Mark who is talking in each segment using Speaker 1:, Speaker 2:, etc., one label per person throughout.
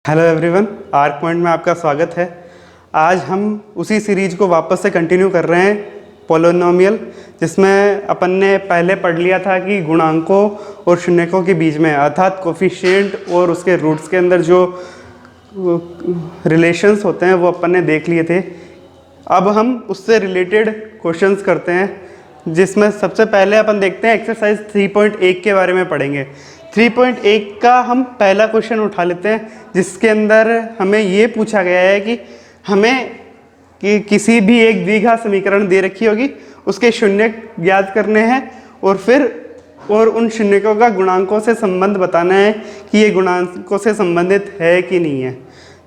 Speaker 1: Hello everyone, arc point में आपका स्वागत है। आज हम उसी सीरीज को वापस से कंटिन्यू कर रहे हैं, पोलिनोमियल, जिसमें अपन ने पहले पढ़ लिया था कि गुणांकों और शून्यकों के बीच में अर्थात कोफिशिएंट और उसके रूट्स के अंदर जो रिलेशंस होते हैं वो अपन ने देख लिए थे। अब हम उससे रिलेटेड क्वेश्चंस करते हैं, जिसमें सबसे पहले अपन देखते हैं एक्सरसाइज 3.1 के बारे में पढ़ेंगे। 3.1 का हम पहला क्वेश्चन उठा लेते हैं, जिसके अंदर हमें ये पूछा गया है कि हमें किसी भी एक द्विघात समीकरण दे रखी होगी, उसके शून्य ज्ञात करने हैं और उन शून्यकों का गुणांकों से संबंध बताना है कि ये गुणांकों से संबंधित है कि नहीं है।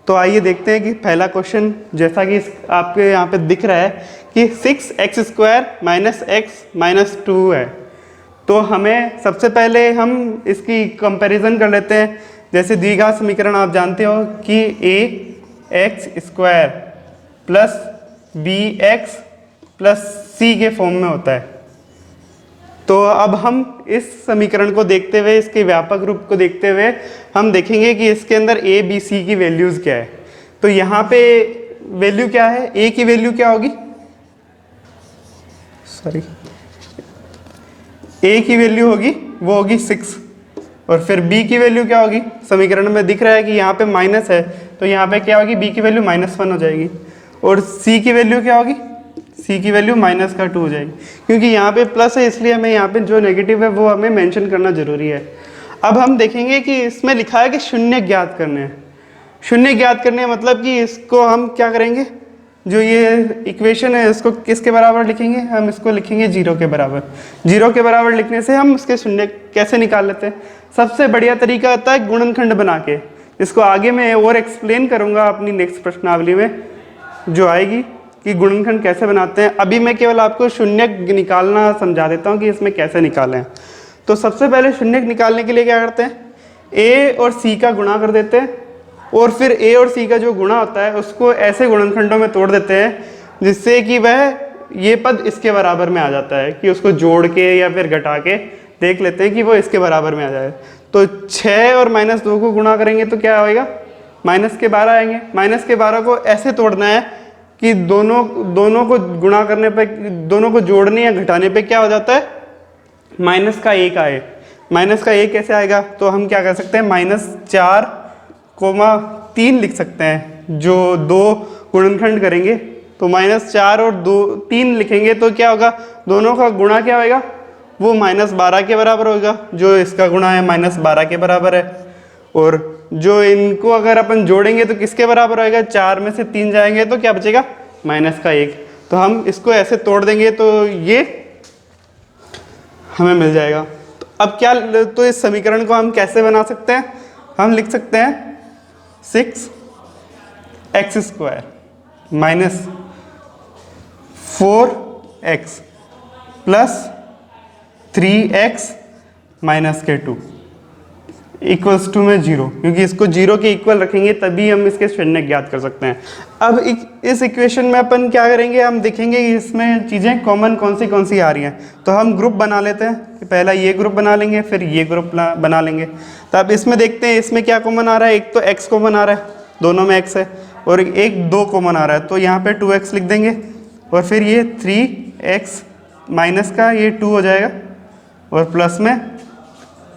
Speaker 1: तो आइए देखते हैं कि पहला क्वेश्चन, जैसा कि आपके यहाँ पे दिख रहा है कि 6x² - x - 2 है। तो हमें सबसे पहले हम इसकी कंपैरिजन कर लेते हैं। जैसे द्विघात समीकरण आप जानते हो कि ax² plus bx plus c के फॉर्म में होता है। तो अब हम इस समीकरण को देखते हुए, इसके व्यापक रूप को देखते हुए हम देखेंगे कि इसके अंदर a b c की वैल्यूज़ क्या है। तो यहाँ पे वैल्यू क्या है, a की वैल्यू क्या होगी, a की वैल्यू होगी वो होगी 6, और फिर b की वैल्यू क्या होगी, समीकरण में दिख रहा है कि यहाँ पे माइनस है तो यहाँ पे क्या होगी, b की वैल्यू -1 हो जाएगी, और c की वैल्यू क्या होगी, c की वैल्यू -2 हो जाएगी। क्योंकि यहाँ पे प्लस है इसलिए हमें यहाँ पे जो नेगेटिव है वो हमें मेंशन करना जरूरी है। अब हम देखेंगे कि इसमें लिखा है कि शून्य ज्ञात करने हैं। शून्य ज्ञात करने मतलब कि इसको हम क्या करेंगे, जो ये इक्वेशन है इसको किसके बराबर लिखेंगे, हम इसको लिखेंगे 0 के बराबर। 0 के बराबर लिखने से हम उसके शून्य कैसे निकाल लेते हैं, सबसे बढ़िया तरीका होता है गुणनखंड बना के। इसको आगे मैं और एक्सप्लेन करूंगा अपनी नेक्स्ट प्रश्नावली में जो आएगी कि गुणनखंड कैसे बनाते हैं। अभी मैं केवल आपको शून्य निकालना समझा देता हूँ कि इसमें कैसे निकालें। तो सबसे पहले शून्य निकालने के लिए क्या करते हैं, a और c का गुणा कर देते हैं, और फिर a और c का जो गुणा होता है उसको ऐसे गुणनखंडों में तोड़ देते हैं जिससे कि वह ये पद इसके बराबर में आ जाता है, कि उसको जोड़ के या फिर घटा के देख लेते हैं कि वो इसके बराबर में आ जाए। तो 6 और -2 को गुणा करेंगे तो क्या आएगा, -12 आएंगे। -12 को ऐसे तोड़ना है कि दोनों को गुणा करने पे, दोनों को जोड़ने या घटाने पे क्या हो जाता है, -1 आए। -1 कैसे आएगा, तो हम क्या कर सकते हैं, -4,3 लिख सकते हैं। जो दो गुणनखंड करेंगे तो -4 और 3 लिखेंगे तो क्या होगा, दोनों का गुणा क्या होगा, वो -12 के बराबर होगा। जो इसका गुणा है -12 के बराबर है, और जो इनको अगर अपन जोड़ेंगे तो किसके बराबर होगा, 4 में से 3 जाएंगे तो क्या बचेगा, -1। तो हम इसको ऐसे तोड़ देंगे तो ये हमें मिल जाएगा। तो अब क्या, तो इस समीकरण को हम कैसे बना सकते हैं, हम लिख सकते हैं 6x² - 4x plus 3x - 2 equals to में 0, क्योंकि इसको 0 के इक्वल रखेंगे तभी हम इसके शून्य ज्ञात कर सकते हैं। अब इस इक्वेशन में अपन क्या करेंगे, हम देखेंगे कि इसमें चीज़ें कॉमन कौन सी आ रही हैं। तो हम ग्रुप बना लेते हैं कि पहला ये ग्रुप बना लेंगे, फिर ये ग्रुप बना लेंगे। तो अब इसमें देखते हैं इसमें क्या कॉमन आ रहा है, एक तो x कॉमन आ रहा है, दोनों में x है, और एक 2 कॉमन आ रहा है तो यहाँ पे 2x लिख देंगे, और फिर ये 3x माइनस का ये 2 हो जाएगा, और प्लस में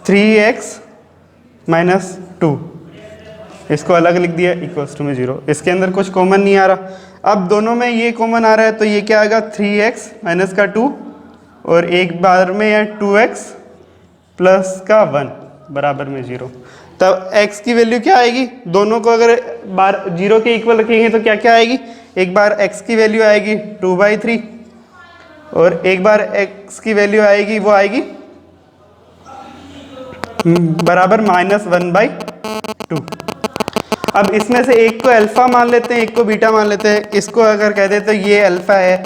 Speaker 1: 3x - 2, इसको अलग लिख दिया, इक्वल्स टू में 0। इसके अंदर कुछ कॉमन नहीं आ रहा। अब दोनों में ये कॉमन आ रहा है तो ये क्या आएगा, 3x - 2, और एक बार में या 2x प्लस का 1 बराबर में 0। तब x की वैल्यू क्या आएगी, दोनों को अगर बार 0 के इक्वल रखेंगे तो क्या क्या आएगी, एक बार x की वैल्यू आएगी 2/3, और एक बार x की वैल्यू आएगी वो आएगी बराबर -1/2। अब इसमें से एक को अल्फा मान लेते हैं, एक को बीटा मान लेते हैं। इसको अगर कह देते हैं ये अल्फा है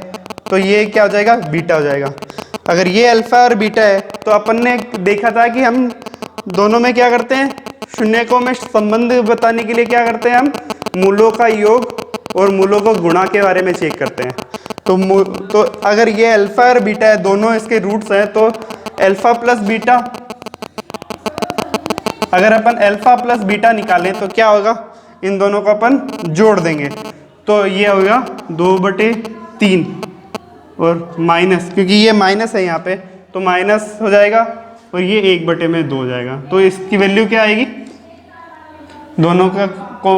Speaker 1: तो ये क्या हो जाएगा, बीटा हो जाएगा। अगर ये अल्फा और बीटा है तो अपन ने देखा था कि हम दोनों में क्या करते हैं, शून्यकों में संबंध बताने के लिए क्या करते हैं, हम मूलों का योग और मूलों को गुणा के बारे में चेक करते हैं। तो अगर ये अल्फा और बीटा है, दोनों इसके रूट्स हैं, तो अल्फा प्लस बीटा, अगर अपन अल्फा प्लस बीटा निकालें तो क्या होगा, इन दोनों को अपन जोड़ देंगे तो ये होगा 2/3 और माइनस, क्योंकि ये माइनस है यहाँ पे तो माइनस हो जाएगा और ये 1/2 हो जाएगा। तो इसकी वैल्यू क्या आएगी, दोनों का को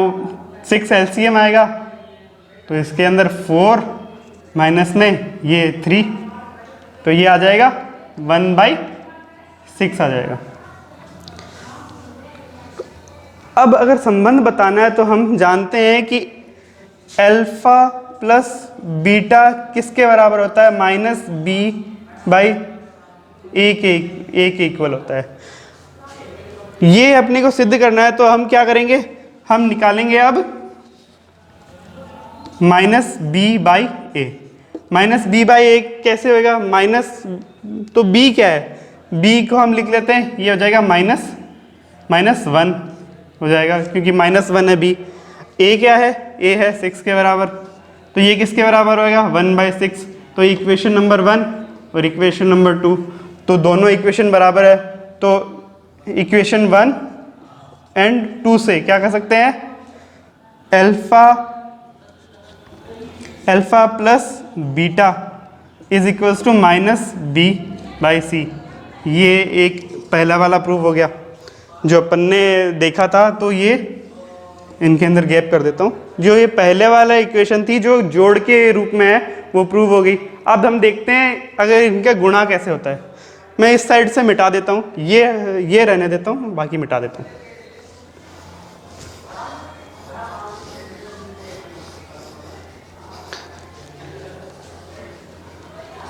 Speaker 1: 6 एलसीएम आएगा तो इसके अंदर 4 माइनस में ये 3 तो ये आ जाएगा 1/6 आ जाएगा। अब अगर संबंध बताना है तो हम जानते हैं कि अल्फा प्लस बीटा किसके बराबर होता है, -b/a के इक्वल होता है। ये अपने को सिद्ध करना है तो हम क्या करेंगे, हम निकालेंगे अब -b/a। -b/a कैसे होगा, माइनस तो b क्या है, b को हम लिख लेते हैं, ये हो जाएगा -1 हो जाएगा क्योंकि -1 है b। a क्या है, a है 6 के बराबर तो ये किसके बराबर होगा 1/6। तो इक्वेशन नंबर 1 और इक्वेशन नंबर 2 तो दोनों इक्वेशन बराबर है तो इक्वेशन 1 एंड 2 से क्या कर सकते हैं, alpha plus beta is equals to -b/c। ये एक पहला वाला प्रूफ हो गया जो अपन ने देखा था। तो ये इनके अंदर गैप कर देता हूँ, जो ये पहले वाला इक्वेशन थी जो जोड़ के रूप में है वो प्रूव हो गई। अब हम देखते हैं अगर इनका गुणा कैसे होता है। मैं इस साइड से मिटा देता हूँ, ये रहने देता हूँ, बाकी मिटा देता हूँ।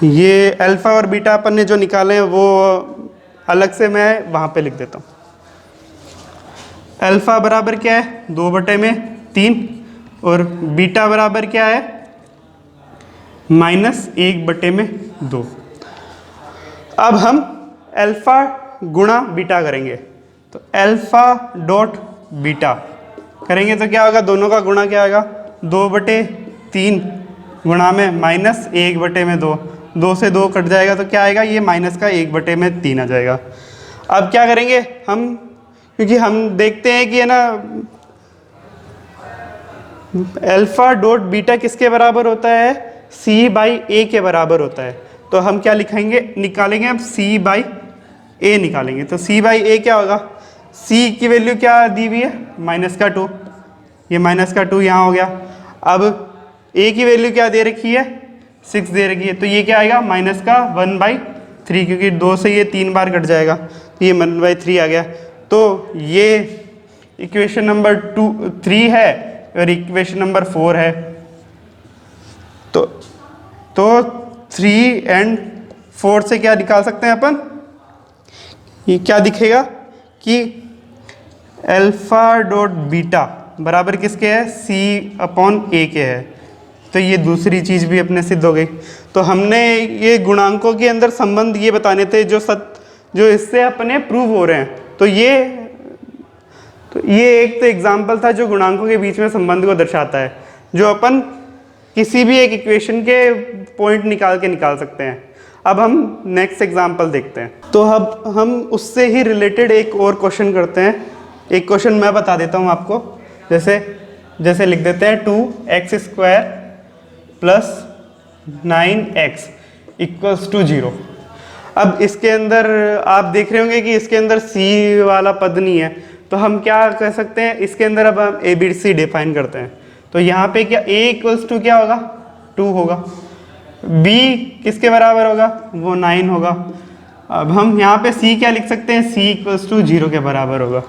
Speaker 1: ये अल्फा और बीटा अपन ने जो निकाले हैं वो अलग से मैं वहाँ पे लिख देता हूँ। अल्फा बराबर क्या है 2/3 और बीटा बराबर क्या है -1/2। अब हम अल्फा गुणा बीटा करेंगे तो अल्फा डॉट बीटा करेंगे तो क्या होगा, दोनों का गुणा क्या होगा 2/3 गुणा में -1/2, 2 से 2 कट जाएगा तो क्या आएगा, ये माइनस का 1/3 आ जाएगा। अब क्या करेंगे हम, क्योंकि हम देखते हैं कि है ना अल्फा डॉट बीटा किसके बराबर होता है, c/a के बराबर होता है। तो हम क्या लिखेंगे, निकालेंगे अब c/a निकालेंगे तो c/a क्या होगा, c की वैल्यू क्या दी हुई है -2, ये -2 यहाँ हो गया। अब a की वैल्यू क्या दे रखी है 6 दे रखी है तो ये क्या आएगा -1/3 क्योंकि 2 से ये 3 बार कट जाएगा तो ये 1/3 आ गया। तो ये इक्वेशन नंबर 3 है और इक्वेशन नंबर 4 है। तो 3 एंड 4 से क्या निकाल सकते हैं अपन, ये क्या दिखेगा कि अल्फा डॉट बीटा बराबर किसके है c/a के है। तो ये दूसरी चीज़ भी अपने सिद्ध हो गई। तो हमने ये गुणांकों के अंदर संबंध ये बताने थे जो इससे अपने प्रूव हो रहे हैं। तो ये एक तो एग्जाम्पल था जो गुणांकों के बीच में संबंध को दर्शाता है, जो अपन किसी भी एक इक्वेशन के पॉइंट निकाल सकते हैं। अब हम नेक्स्ट एग्जाम्पल देखते हैं। तो अब हम उससे ही रिलेटेड एक और क्वेश्चन करते हैं। एक क्वेश्चन मैं बता देता हूँ आपको, जैसे लिख देते हैं 2x² + 9x = 0। अब इसके अंदर आप देख रहे होंगे कि इसके अंदर c वाला पद नहीं है तो हम क्या कर सकते हैं, इसके अंदर अब हम ABC डिफाइन करते हैं। तो यहाँ पे क्या a = क्या होगा 2 होगा, b किसके बराबर होगा वो 9 होगा। अब हम यहाँ पे c क्या लिख सकते हैं, c = 0 के बराबर होगा।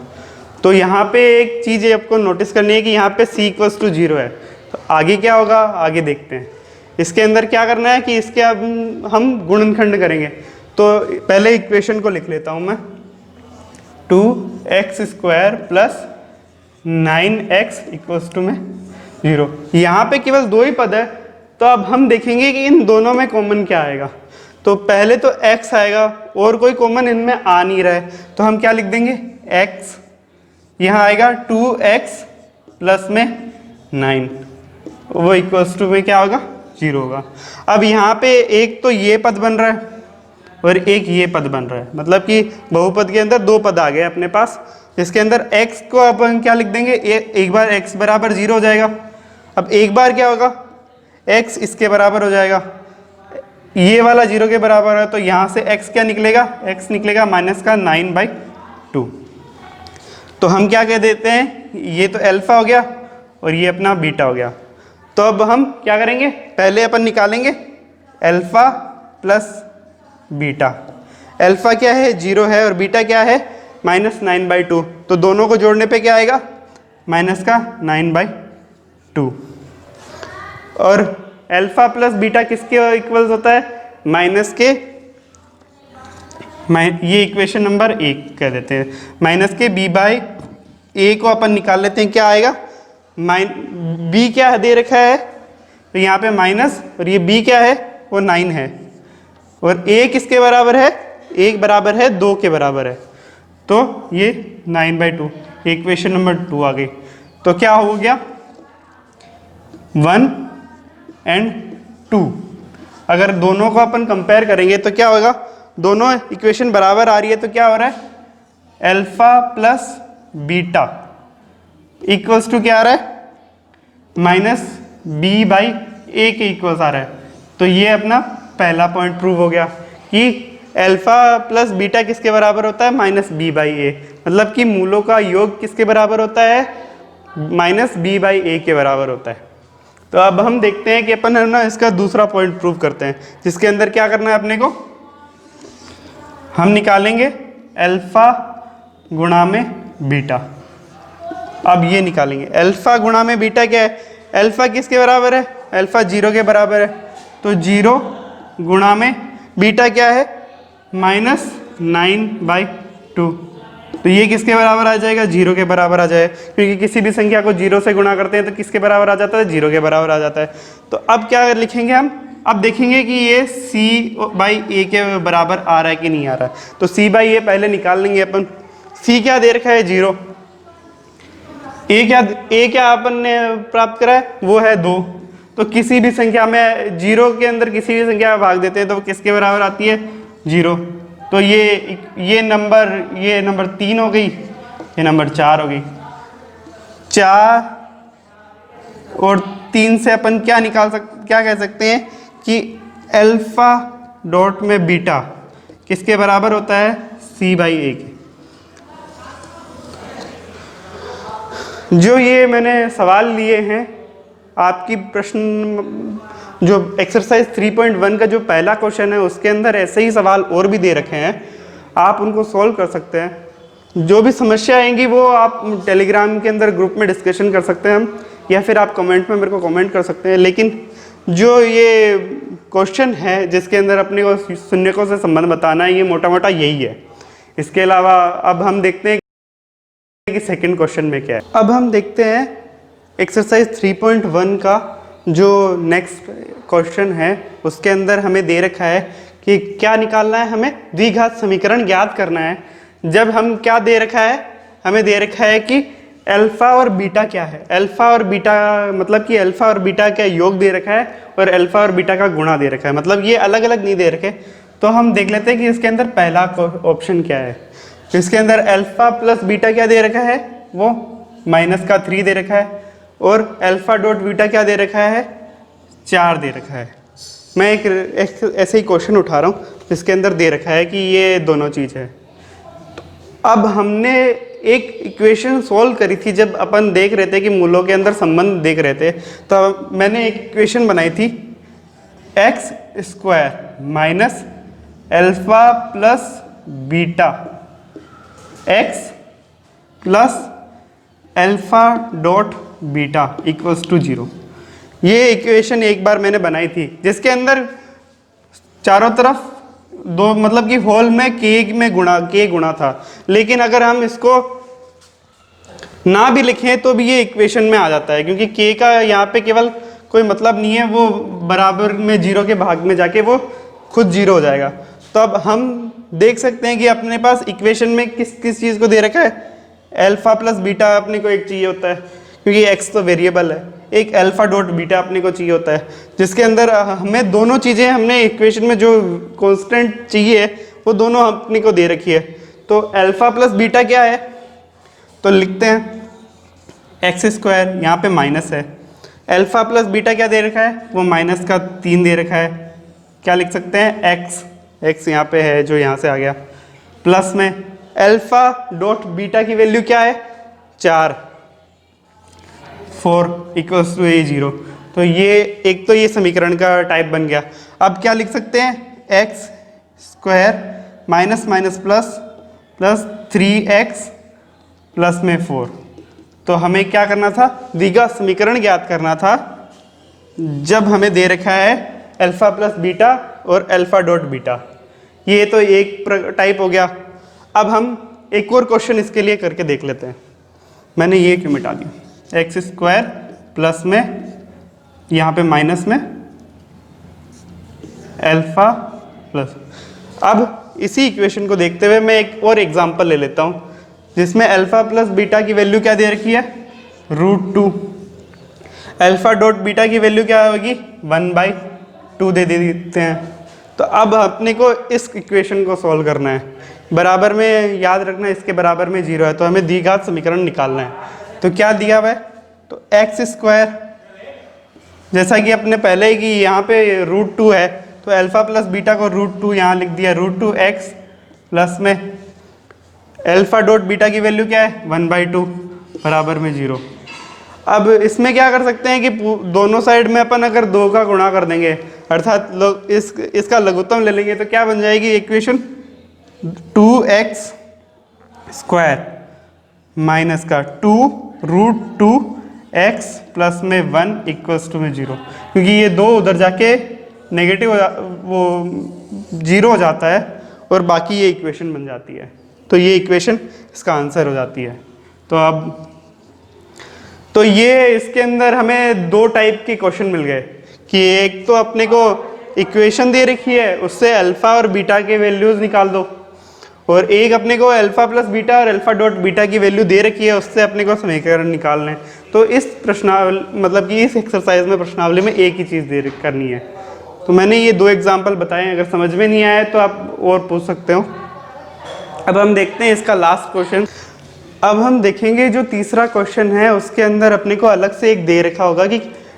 Speaker 1: तो यहाँ पे एक चीज़ आपको नोटिस करनी है कि यहाँ पे c = 0 है। तो आगे क्या होगा, आगे देखते हैं। इसके अंदर क्या करना है कि इसके अब हम गुणनखंड करेंगे। तो पहले इक्वेशन को लिख लेता हूँ मैं, 2x² + 9x = 0। यहाँ पे केवल 2 ही पद है तो अब हम देखेंगे कि इन दोनों में कॉमन क्या आएगा। तो पहले तो x आएगा और कोई कॉमन इनमें आ नहीं रहा है तो हम क्या लिख देंगे x, यहाँ आएगा 2x प्लस में 9 वो इक्वल्स टू में क्या होगा 0 होगा। अब यहाँ पे एक तो ये पद बन रहा है और एक ये पद बन रहा है, मतलब कि बहुपद के अंदर 2 पद आ गए अपने पास। इसके अंदर x को अपन क्या लिख देंगे, एक बार x बराबर 0 हो जाएगा। अब एक बार क्या होगा, x इसके बराबर हो जाएगा, ये वाला 0 के बराबर है, तो यहाँ से x क्या निकलेगा, x निकलेगा माइनस का 9/2। तो हम क्या कह देते हैं, ये तो अल्फा हो गया और ये अपना बीटा हो गया। तो अब हम क्या करेंगे, पहले अपन निकालेंगे अल्फा प्लस बीटा। अल्फा क्या है, 0 है, और बीटा क्या है, -9/2। तो दोनों को जोड़ने पे क्या आएगा, माइनस का 9/2। और अल्फा प्लस बीटा किसके इक्वल्स होता है, माइनस के, ये इक्वेशन नंबर 1 कह देते हैं, माइनस के b/a को अपन निकाल लेते हैं, क्या आएगा, b क्या दे रखा है, तो यहाँ पे माइनस, और ये b क्या है, वो 9 है, और a किसके बराबर है, 1 बराबर है 2 के बराबर है, तो ये 9/2, इक्वेशन नंबर 2 आ गई। तो क्या हो गया, 1 और 2। अगर दोनों को अपन कंपेयर करेंगे तो क्या होगा, दोनों इक्वेशन बराबर आ रही है, तो क्या हो रहा है, alpha plus beta equals to क्या आ रहा है, -b/a के इक्वल्स आ रहा है। तो ये अपना पहला पॉइंट प्रूव हो गया कि अल्फा प्लस बीटा किसके बराबर होता है, -b/a, मतलब कि मूलों का योग किसके बराबर होता है, -b/a के बराबर होता है। तो अब हम देखते हैं कि अपन है ना इसका दूसरा पॉइंट प्रूव करते हैं, जिसके अंदर क्या करना है अपने को, हम निकालेंगे अल्फा गुणा में बीटा। अब ये निकालेंगे अल्फा गुणा में बीटा क्या है, अल्फा किसके बराबर है, अल्फा 0 के बराबर है, तो 0 गुणा में बीटा क्या है, -9/2। तो ये किसके बराबर आ जाएगा, 0 के बराबर आ जाए, क्योंकि किसी भी संख्या को 0 से गुणा करते हैं तो किसके बराबर आ जाता है, 0 के बराबर आ जाता है। तो अब क्या लिखेंगे हम, अब देखेंगे कि ये c/a के बराबर आ रहा है कि नहीं आ रहा है। तो c/a पहले निकाल लेंगे अपन। c क्या दे रखा है, 0, a क्या अपन ने प्राप्त करा है, वो है 2। तो किसी भी संख्या में 0 के अंदर किसी भी संख्या में भाग देते हैं तो वो किसके बराबर आती है, 0। तो ये नंबर 3 हो गई, ये नंबर 4 हो गई। 4 और 3 से अपन क्या क्या कह सकते हैं कि अल्फा डॉट में बीटा किसके बराबर होता है, c/a के। जो ये मैंने सवाल लिए हैं, आपकी प्रश्न जो एक्सरसाइज 3.1 का जो पहला क्वेश्चन है उसके अंदर ऐसे ही सवाल और भी दे रखे हैं, आप उनको सॉल्व कर सकते हैं। जो भी समस्या आएंगी वो आप टेलीग्राम के अंदर ग्रुप में डिस्कशन कर सकते हैं हम, या फिर आप कमेंट में मेरे को कमेंट कर सकते हैं। लेकिन जो ये क्वेश्चन है जिसके अंदर अपने को शून्यकों से संबंध बताना है, ये मोटा मोटा यही है। इसके अलावा अब हम देखते हैं कि सेकंड क्वेश्चन में क्या है। अब हम देखते हैं एक्सरसाइज 3.1 का जो नेक्स्ट क्वेश्चन है, उसके अंदर हमें दे रखा है कि क्या निकालना है, हमें द्विघात समीकरण ज्ञात करना है। जब हम क्या दे रखा है, हमें दे रखा है कि अल्फा और बीटा क्या है, अल्फा और बीटा मतलब कि अल्फा और बीटा का योग दे रखा है और अल्फा और बीटा का गुणा दे रखा है, मतलब ये अलग अलग नहीं दे रखे। तो हम देख लेते हैं कि इसके अंदर पहला ऑप्शन क्या है। इसके अंदर अल्फा प्लस बीटा क्या दे रखा है, वो -3 दे रखा है, और अल्फा डॉट बीटा क्या दे रखा है, 4 दे रखा है। मैं एक ऐसे ही क्वेश्चन उठा रहा हूँ जिसके अंदर दे रखा है कि ये दोनों चीज़ है। तो अब हमने एक इक्वेशन सॉल्व करी थी जब अपन देख रहे थे कि मूलों के अंदर संबंध देख रहे थे, तो मैंने एक इक्वेशन बनाई थी x² minus alpha plus beta x plus alpha dot beta equals to 0। ये इक्वेशन एक बार मैंने बनाई थी जिसके अंदर चारों तरफ दो मतलब कि होल में k गुणा था। लेकिन अगर हम इसको ना भी लिखें तो भी ये इक्वेशन में आ जाता है, क्योंकि k का यहाँ पे केवल कोई मतलब नहीं है, वो बराबर में 0 के भाग में जाके वो खुद 0 हो जाएगा। तो अब हम देख सकते हैं कि अपने पास इक्वेशन में किस चीज़ को दे रखा है, अल्फा प्लस बीटा अपने को एक चाहिए होता है, क्योंकि x तो वेरिएबल है, एक अल्फा डॉट बीटा अपने को चाहिए होता है, जिसके अंदर हमें दोनों चीज़ें हमने इक्वेशन में जो कांस्टेंट चाहिए वो दोनों अपने को दे रखी है। तो अल्फा प्लस बीटा क्या है, तो लिखते हैं एक्स स्क्वायर, यहाँ पे माइनस है, अल्फा प्लस बीटा क्या दे रखा है, वो माइनस का 3 दे रखा है, क्या लिख सकते हैं एक्स यहाँ पे है जो यहाँ से आ गया, प्लस में अल्फा डॉट बीटा की वैल्यू क्या है 4 इक्वल्स टू ए 0। तो ये एक तो ये समीकरण का टाइप बन गया। अब क्या लिख सकते हैं x square minus minus plus plus 3x plus में 4। तो हमें क्या करना था, द्विघात समीकरण ज्ञात करना था जब हमें दे रखा है अल्फा प्लस बीटा और अल्फा डॉट बीटा। ये तो एक टाइप हो गया। अब हम एक और क्वेश्चन इसके लिए करके देख लेते हैं। मैंने ये क्यों मिटा दिया, एक्स स्क्वायर प्लस में यहाँ पे माइनस में अल्फा प्लस। अब इसी इक्वेशन को देखते हुए मैं एक और एग्जांपल ले लेता हूँ जिसमें अल्फा प्लस बीटा की वैल्यू क्या दे रखी है √2, अल्फा डॉट बीटा की वैल्यू क्या होगी 1/2 दे देते हैं। तो अब अपने को इस इक्वेशन को सॉल्व करना है, बराबर में याद रखना इसके बराबर में 0 है, तो हमें द्विघात समीकरण निकालना है। तो क्या दिया हुआ है, तो एक्स स्क्वायर जैसा कि अपने पहले ही कि यहाँ पे √2 है तो अल्फा प्लस बीटा को √2 यहाँ लिख दिया, √2x प्लस में अल्फा डॉट बीटा की वैल्यू क्या है 1/2 बराबर में 0। अब इसमें क्या कर सकते हैं कि दोनों साइड में अपन अगर 2 का गुणा कर देंगे अर्थात इसका लघुत्तम ले लेंगे तो क्या बन जाएगी इक्वेशन 2x स्क्वायर माइनस का 2√2x प्लस में 1 इक्वल्स टू में 0, क्योंकि ये 2 उधर जाके नेगेटिव वो 0 हो जाता है और बाकी ये इक्वेशन बन जाती है। तो ये इक्वेशन इसका आंसर हो जाती है। तो ये इसके अंदर हमें 2 टाइप के क्वेश्चन मिल गए कि एक तो अपने को इक्वेशन दे रखी है उससे अल्फा और बीटा के वैल्यूज निकाल दो, और एक अपने को अल्फा प्लस बीटा और अल्फा डॉट बीटा की वैल्यू दे रखी है उससे अपने को समीकरण निकालना है। तो इस प्रश्नावली मतलब कि इस एक्सरसाइज में प्रश्नावली में एक ही चीज़ करनी है। तो मैंने ये 2 एग्जाम्पल बताए, अगर समझ में नहीं आया तो आप और पूछ सकते हो। अब हम देखते हैं इसका लास्ट क्वेश्चन। अब हम देखेंगे जो तीसरा क्वेश्चन है उसके अंदर अपने को अलग से एक दे रखा होगा कि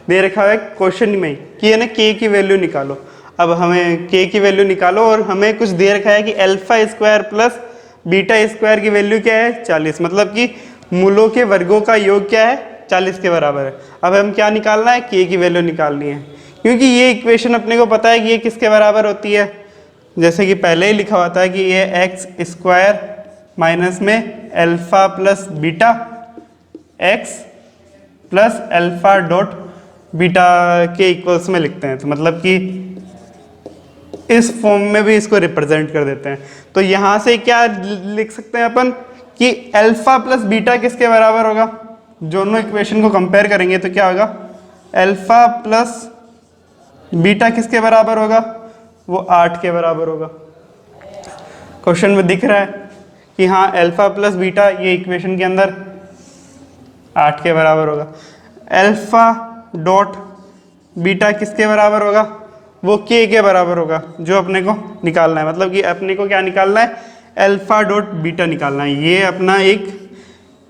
Speaker 1: दे रखा है क्वेश्चन में कि है ना k की वैल्यू निकालो। अब हमें k की वैल्यू निकालो और हमें कुछ दे रखा है कि alpha square plus beta square की वैल्यू क्या है 40, मतलब कि मूलों के वर्गों का योग क्या है 40 के बराबर है। अब हम क्या निकालना है, k की वैल्यू निकालनी है, क्योंकि ये इक्वेशन अपने को पता है कि ये किसके बराबर होती है, जैसे कि पहले ही लिखा हुआ था कि ये एक्स स्क्वायर माइनस में alpha plus beta x plus alpha dot beta के इक्वल्स में लिखते हैं। तो मतलब कि इस फॉर्म में भी इसको रिप्रेजेंट कर देते हैं। तो यहाँ से क्या लिख सकते हैं अपन कि अल्फा प्लस बीटा किसके बराबर होगा, दोनों इक्वेशन को कंपेयर करेंगे तो क्या होगा अल्फा प्लस बीटा किसके बराबर होगा, वो 8 के बराबर होगा। क्वेश्चन में दिख रहा है कि हाँ अल्फा प्लस बीटा ये इक्वेशन के अंदर 8 के बराबर होगा। अल्फा डॉट बीटा किसके बराबर होगा, वो k के बराबर होगा जो अपने को निकालना है। मतलब कि अपने को क्या निकालना है, अल्फा डॉट बीटा निकालना है।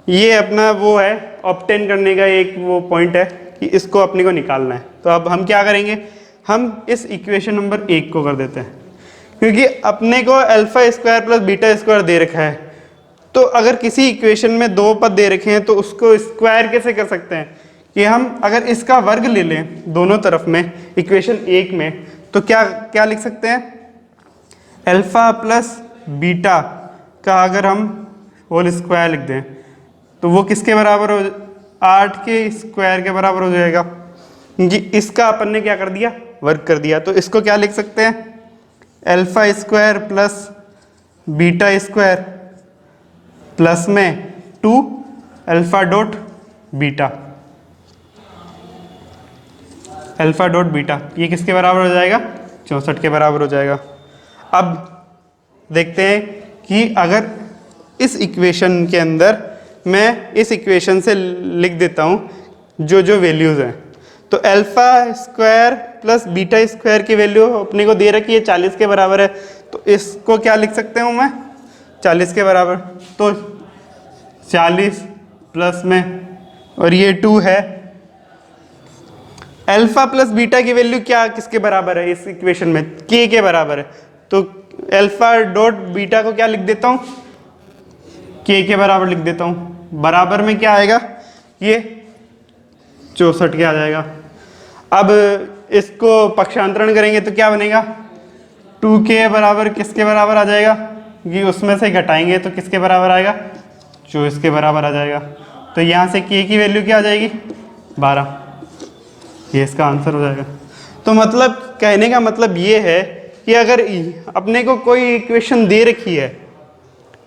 Speaker 1: ये अपना वो है ऑब्टेन करने का एक वो पॉइंट है कि इसको अपने को निकालना है। तो अब हम क्या करेंगे, हम इस इक्वेशन नंबर 1 को कर देते हैं, क्योंकि अपने को alpha square plus beta square दे रखा है। तो अगर किसी इक्वेशन में 2 पद दे रखे हैं तो उसको स्क्वायर कैसे कर सकते हैं कि हम अगर इसका वर्ग ले लें दोनों तरफ में इक्वेशन 1 में, तो क्या लिख सकते हैं, अल्फा प्लस बीटा का अगर हम होल स्क्वायर लिख दें तो वो किसके बराबर हो 8 के स्क्वायर के बराबर हो जाएगा, क्योंकि इसका अपन ने क्या कर दिया वर्ग कर दिया। तो इसको क्या लिख सकते हैं, alpha square plus beta square plus में 2 alpha dot beta, alpha dot beta ये किसके बराबर हो जाएगा 64 के बराबर हो जाएगा। अब देखते हैं कि अगर इस इक्वेशन के अंदर मैं इस इक्वेशन से लिख देता हूँ जो वैल्यूज़ हैं, तो alpha square plus beta square की वैल्यू अपने को दे रखी है 40 के बराबर है। तो इसको क्या लिख सकते हूँ मैं 40 के बराबर। तो 40 प्लस में, और ये 2 है। अल्फा प्लस बीटा की वैल्यू क्या किसके बराबर है इस इक्वेशन में? के बराबर है। तो अल्फा डॉट बीटा को क्या लिख देता हूँ? के बराबर लिख देता हूँ। बराबर में क्या आएगा? ये 64 के आ जाएगा। अब इसको पक्षांतरण करेंगे तो क्या बनेगा? 2k बराबर किसके बराबर आ जाएगा? कि उसमें से घटाएंगे तो किसके बराबर आएगा? 24 के बराबर आ जाएगा। तो यहाँ से k की वैल्यू क्या आ जाएगी? 12। ये इसका आंसर हो जाएगा। तो मतलब कहने का मतलब ये है कि अगर अपने को कोई इक्वेशन दे रखी है,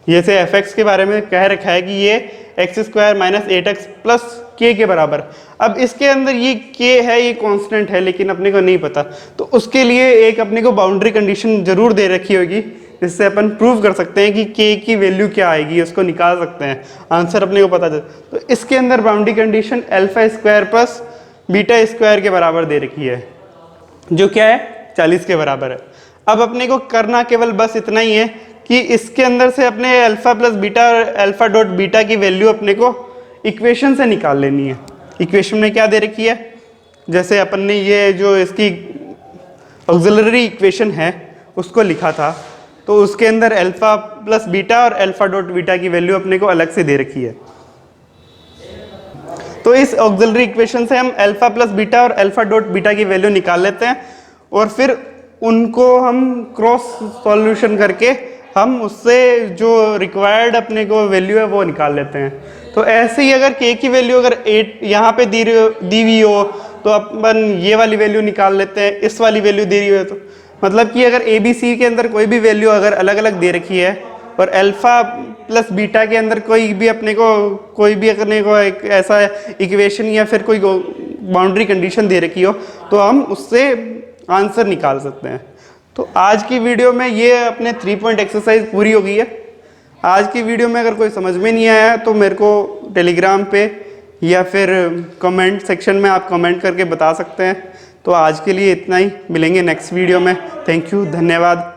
Speaker 1: जैसे fx के बारे में कह रखा है कि ये x² minus 8x plus k के बराबर, अब इसके अंदर ये k है, ये कांस्टेंट है, लेकिन अपने को नहीं पता, तो उसके लिए एक अपने को बाउंड्री कंडीशन जरूर दे रखी होगी, जिससे अपन प्रूव कर सकते हैं कि k की वैल्यू क्या आएगी, उसको निकाल सकते हैं, आंसर अपने को पता चल। तो इसके अंदर बाउंड्री कंडीशन α² प्लस β² के बराबर दे रखी है, जो क्या है? 40 के बराबर है। अब अपने को करना केवल बस इतना ही है कि इसके अंदर से अपने अल्फा प्लस बीटा और अल्फा डॉट बीटा की वैल्यू अपने को इक्वेशन से निकाल लेनी है। इक्वेशन में क्या दे रखी है? जैसे अपन ने ये जो इसकी ऑक्सिलरी इक्वेशन है उसको लिखा था, तो उसके अंदर अल्फा प्लस बीटा और अल्फा डॉट बीटा की वैल्यू अपने को अलग से दे रखी है। तो इस ऑक्सिलरी इक्वेशन से हम अल्फा प्लस बीटा और अल्फा डॉट बीटा की वैल्यू निकाल लेते हैं, और फिर उनको हम क्रॉस सॉल्यूशन करके हम उससे जो रिक्वायर्ड अपने को वैल्यू है वो निकाल लेते हैं। तो ऐसे ही अगर k की वैल्यू अगर 8 यहाँ पे दी हुई हो तो अपन ये वाली वैल्यू निकाल लेते हैं, इस वाली वैल्यू दी हुई है तो मतलब कि अगर ABC के अंदर कोई भी वैल्यू अगर अलग अलग दे रखी है और अल्फा प्लस बीटा के अंदर कोई भी अपने को एक ऐसा इक्वेशन या फिर कोई बाउंड्री कंडीशन दे रखी हो, तो हम उससे आंसर निकाल सकते हैं। तो आज की वीडियो में ये अपने 3 पॉइंट एक्सरसाइज पूरी हो गई है। आज की वीडियो में अगर कोई समझ में नहीं आया तो मेरे को टेलीग्राम पे या फिर कमेंट सेक्शन में आप कमेंट करके बता सकते हैं। तो आज के लिए इतना ही, मिलेंगे नेक्स्ट वीडियो में। थैंक यू, धन्यवाद।